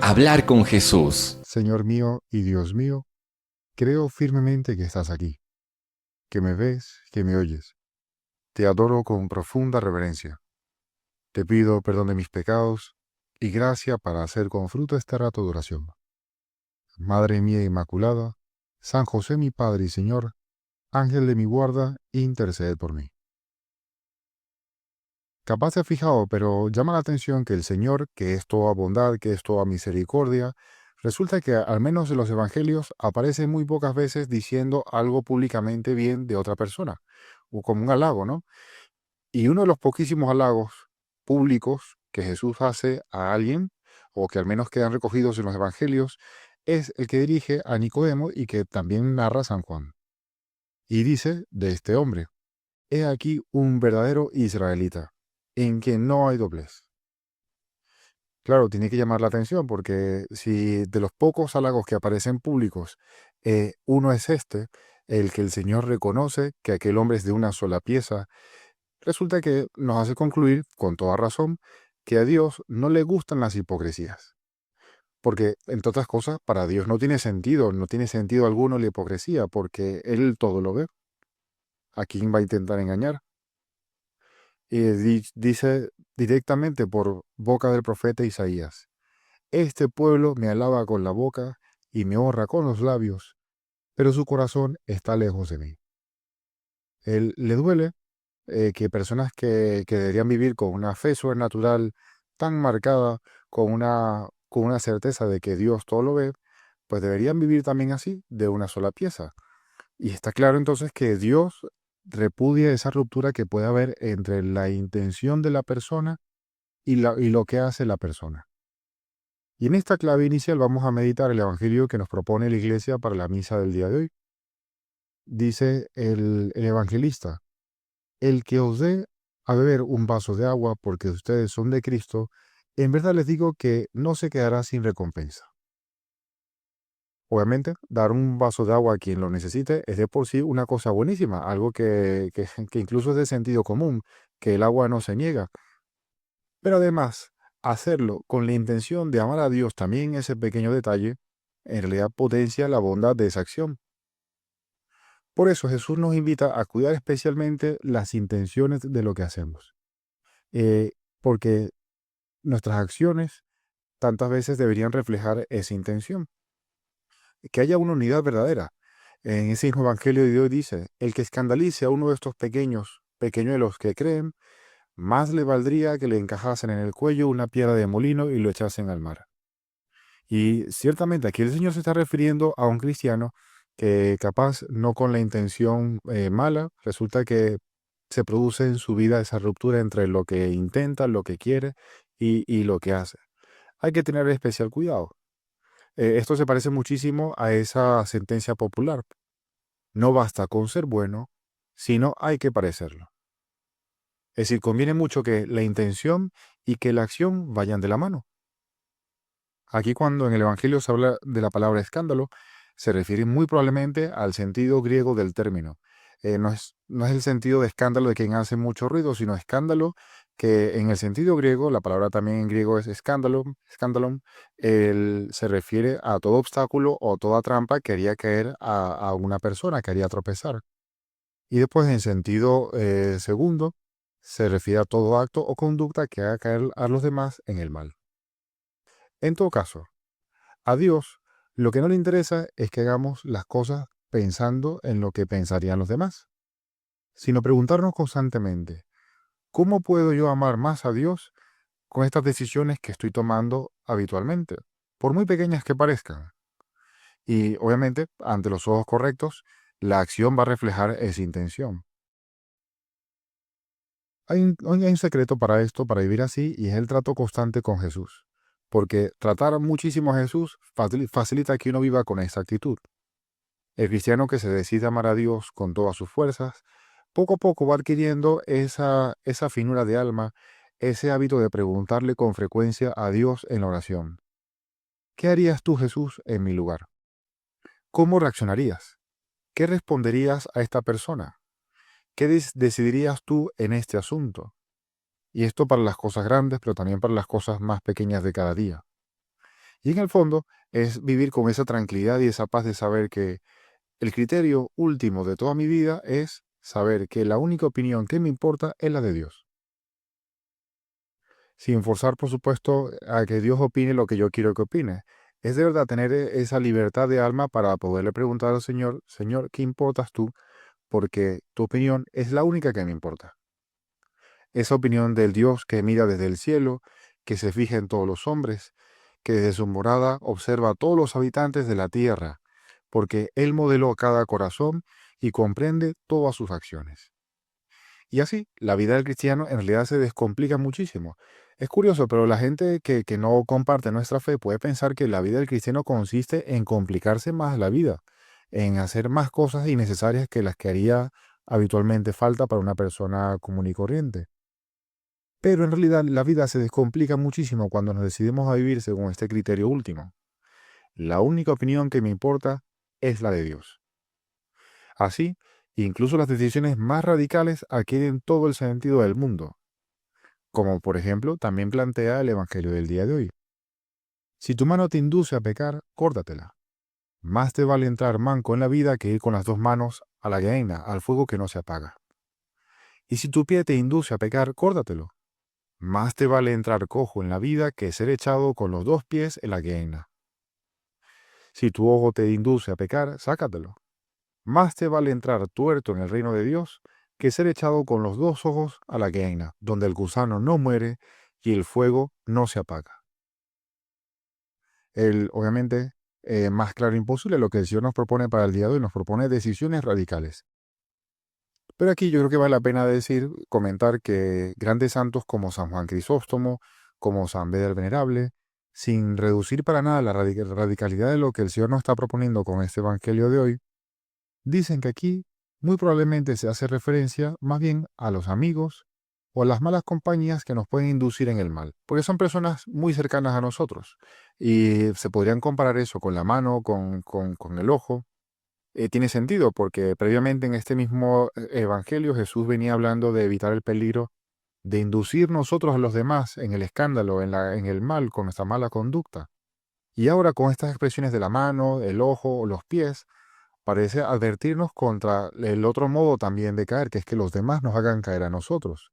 Hablar con Jesús. Señor mío y Dios mío, creo firmemente que estás aquí, que me ves, que me oyes. Te adoro con profunda reverencia. Te pido perdón de mis pecados y gracia para hacer con fruto este rato de oración. Madre mía Inmaculada, San José mi Padre y Señor, Ángel de mi guarda, interced por mí. Capaz te has fijado, pero llama la atención que el Señor, que es toda bondad, que es toda misericordia, resulta que al menos en los evangelios aparece muy pocas veces diciendo algo públicamente bien de otra persona, o como un halago, ¿no? Y uno de los poquísimos halagos públicos que Jesús hace a alguien, o que al menos quedan recogidos en los evangelios, es el que dirige a Nicodemo y que también narra San Juan. Y dice de este hombre: He aquí un verdadero israelita, en quien no hay doblez. Claro, tiene que llamar la atención porque si de los pocos halagos que aparecen públicos, uno es este, el que el Señor reconoce que aquel hombre es de una sola pieza, resulta que nos hace concluir, con toda razón, que a Dios no le gustan las hipocresías. Porque, entre otras cosas, para Dios no tiene sentido alguno la hipocresía, porque Él todo lo ve. ¿A quién va a intentar engañar? Y dice directamente por boca del profeta Isaías: Este pueblo me alaba con la boca y me honra con los labios, pero su corazón está lejos de mí. Él le duele que personas que deberían vivir con una fe sobrenatural tan marcada, con una certeza de que Dios todo lo ve, pues deberían vivir también así, de una sola pieza. Y está claro entonces que Dios repudia esa ruptura que puede haber entre la intención de la persona y lo que hace la persona. Y en esta clave inicial vamos a meditar el Evangelio que nos propone la Iglesia para la misa del día de hoy. Dice el evangelista: El que os dé a beber un vaso de agua porque ustedes son de Cristo, en verdad les digo que no se quedará sin recompensa. Obviamente, dar un vaso de agua a quien lo necesite es de por sí una cosa buenísima, algo que incluso es de sentido común, que el agua no se niega. Pero además, hacerlo con la intención de amar a Dios también, ese pequeño detalle, en realidad potencia la bondad de esa acción. Por eso Jesús nos invita a cuidar especialmente las intenciones de lo que hacemos. Eh, Porque nuestras acciones tantas veces deberían reflejar esa intención. Que haya una unidad verdadera. En ese mismo Evangelio de hoy dice: El que escandalice a uno de estos pequeñuelos que creen, más le valdría que le encajasen en el cuello una piedra de molino y lo echasen al mar. Y ciertamente aquí el Señor se está refiriendo a un cristiano que capaz no con la intención mala, resulta que se produce en su vida esa ruptura entre lo que intenta, lo que quiere y lo que hace. Hay que tener especial cuidado. Esto se parece muchísimo a esa sentencia popular: no basta con ser bueno, sino hay que parecerlo. Es decir, conviene mucho que la intención y que la acción vayan de la mano. Aquí cuando en el Evangelio se habla de la palabra escándalo, se refiere muy probablemente al sentido griego del término. No es el sentido de escándalo de quien hace mucho ruido, sino escándalo que en el sentido griego, la palabra también en griego es escándalon, se refiere a todo obstáculo o toda trampa que haría caer a una persona, que haría tropezar. Y después en sentido segundo, se refiere a todo acto o conducta que haga caer a los demás en el mal. En todo caso, a Dios lo que no le interesa es que hagamos las cosas pensando en lo que pensarían los demás, sino preguntarnos constantemente: ¿cómo puedo yo amar más a Dios con estas decisiones que estoy tomando habitualmente, por muy pequeñas que parezcan? Y obviamente, ante los ojos correctos, la acción va a reflejar esa intención. Hay un secreto para esto, para vivir así, y es el trato constante con Jesús. Porque tratar muchísimo a Jesús facilita que uno viva con esa actitud. El cristiano que se decide a amar a Dios con todas sus fuerzas, poco a poco va adquiriendo esa finura de alma, ese hábito de preguntarle con frecuencia a Dios en la oración: ¿qué harías tú, Jesús, en mi lugar? ¿Cómo reaccionarías? ¿Qué responderías a esta persona? ¿Qué decidirías tú en este asunto? Y esto para las cosas grandes, pero también para las cosas más pequeñas de cada día. Y en el fondo es vivir con esa tranquilidad y esa paz de saber que el criterio último de toda mi vida es saber que la única opinión que me importa es la de Dios. Sin forzar, por supuesto, a que Dios opine lo que yo quiero que opine. Es de verdad tener esa libertad de alma para poderle preguntar al Señor, Señor, ¿qué importas tú? Porque tu opinión es la única que me importa. Esa opinión del Dios que mira desde el cielo, que se fija en todos los hombres, que desde su morada observa a todos los habitantes de la tierra, porque Él modeló cada corazón y comprende todas sus acciones. Y así, la vida del cristiano en realidad se descomplica muchísimo. Es curioso, pero la gente que no comparte nuestra fe puede pensar que la vida del cristiano consiste en complicarse más la vida, en hacer más cosas innecesarias que las que haría habitualmente falta para una persona común y corriente. Pero en realidad la vida se descomplica muchísimo cuando nos decidimos a vivir según este criterio último. La única opinión que me importa es la de Dios. Así, incluso las decisiones más radicales adquieren todo el sentido del mundo, como por ejemplo también plantea el Evangelio del día de hoy. Si tu mano te induce a pecar, córtatela. Más te vale entrar manco en la vida que ir con las dos manos a la gehenna, al fuego que no se apaga. Y si tu pie te induce a pecar, córtatelo. Más te vale entrar cojo en la vida que ser echado con los dos pies en la gehenna. Si tu ojo te induce a pecar, sácatelo. Más te vale entrar tuerto en el reino de Dios que ser echado con los dos ojos a la gehenna, donde el gusano no muere y el fuego no se apaga. Obviamente, más claro imposible lo que el Señor nos propone para el día de hoy, nos propone decisiones radicales. Pero aquí yo creo que vale la pena decir, comentar que grandes santos como San Juan Crisóstomo, como San Beda el Venerable, sin reducir para nada la radicalidad de lo que el Señor nos está proponiendo con este Evangelio de hoy, dicen que aquí muy probablemente se hace referencia más bien a los amigos o a las malas compañías que nos pueden inducir en el mal, porque son personas muy cercanas a nosotros y se podrían comparar eso con la mano, con el ojo. Tiene sentido porque previamente en este mismo evangelio Jesús venía hablando de evitar el peligro de inducir nosotros a los demás en el escándalo, en el mal, con nuestra mala conducta. Y ahora con estas expresiones de la mano, el ojo o los pies, parece advertirnos contra el otro modo también de caer, que es que los demás nos hagan caer a nosotros,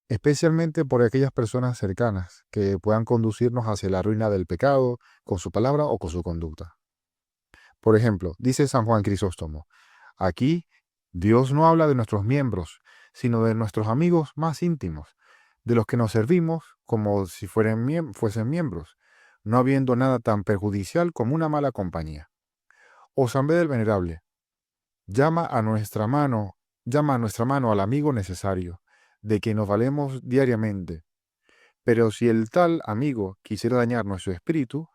especialmente por aquellas personas cercanas que puedan conducirnos hacia la ruina del pecado con su palabra o con su conducta. Por ejemplo, dice San Juan Crisóstomo, aquí Dios no habla de nuestros miembros, sino de nuestros amigos más íntimos, de los que nos servimos como si fuesen miembros, no habiendo nada tan perjudicial como una mala compañía. O San Beda el Venerable, llama a nuestra mano, llama a nuestra mano al amigo necesario, de quien nos valemos diariamente. Pero si el tal amigo quisiera dañar nuestro espíritu,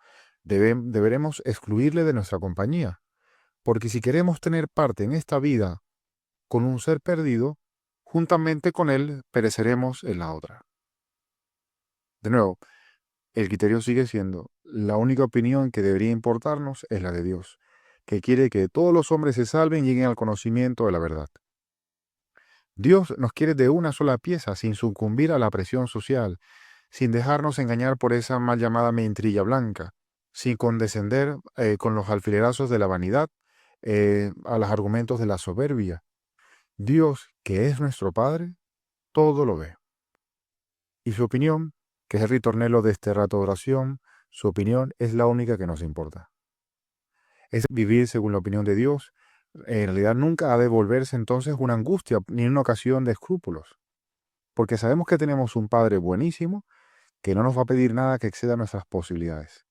deberemos excluirle de nuestra compañía, porque si queremos tener parte en esta vida con un ser perdido, juntamente con él pereceremos en la otra. De nuevo, el criterio sigue siendo, la única opinión que debería importarnos es la de Dios, que quiere que todos los hombres se salven y lleguen al conocimiento de la verdad. Dios nos quiere de una sola pieza, sin sucumbir a la presión social, sin dejarnos engañar por esa mal llamada mentirilla blanca, sin condescender con los alfilerazos de la vanidad, a los argumentos de la soberbia. Dios, que es nuestro Padre, todo lo ve. Y su opinión, que es el ritornelo de este rato de oración, su opinión es la única que nos importa. Es vivir según la opinión de Dios. En realidad nunca ha de volverse entonces una angustia ni una ocasión de escrúpulos, porque sabemos que tenemos un Padre buenísimo que no nos va a pedir nada que exceda nuestras posibilidades.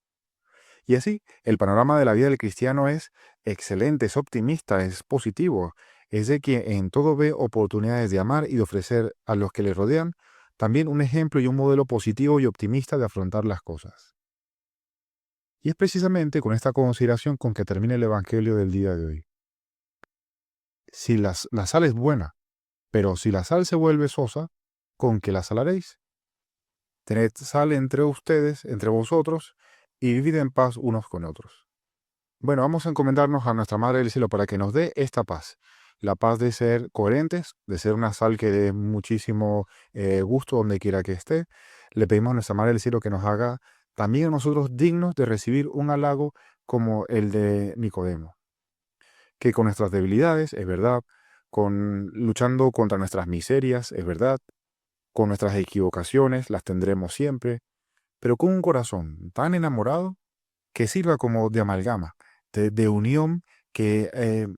Y así, el panorama de la vida del cristiano es excelente, es optimista, es positivo, es de que en todo ve oportunidades de amar y de ofrecer a los que le rodean también un ejemplo y un modelo positivo y optimista de afrontar las cosas. Y es precisamente con esta consideración con que termina el Evangelio del día de hoy. Si la sal es buena, pero si la sal se vuelve sosa, ¿con qué la salaréis? Tened sal entre ustedes, entre vosotros, y vivid en paz unos con otros. Bueno, vamos a encomendarnos a nuestra Madre del Cielo para que nos dé esta paz. La paz de ser coherentes, de ser una sal que dé muchísimo gusto donde quiera que esté. Le pedimos a nuestra Madre del Cielo que nos haga también a nosotros dignos de recibir un halago como el de Nicodemo, que con nuestras debilidades, es verdad, luchando contra nuestras miserias, es verdad, con nuestras equivocaciones, las tendremos siempre, pero con un corazón tan enamorado que sirva como de amalgama, de unión que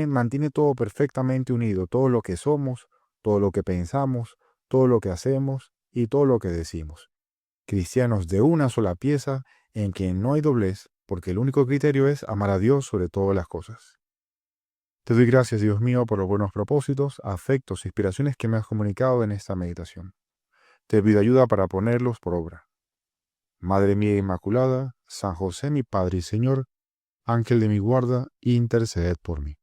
mantiene todo perfectamente unido, todo lo que somos, todo lo que pensamos, todo lo que hacemos y todo lo que decimos. Cristianos de una sola pieza en quien no hay doblez, porque el único criterio es amar a Dios sobre todas las cosas. Te doy gracias, Dios mío, por los buenos propósitos, afectos e inspiraciones que me has comunicado en esta meditación. Te pido ayuda para ponerlos por obra. Madre mía Inmaculada, San José mi Padre y Señor, Ángel de mi guarda, interceded por mí.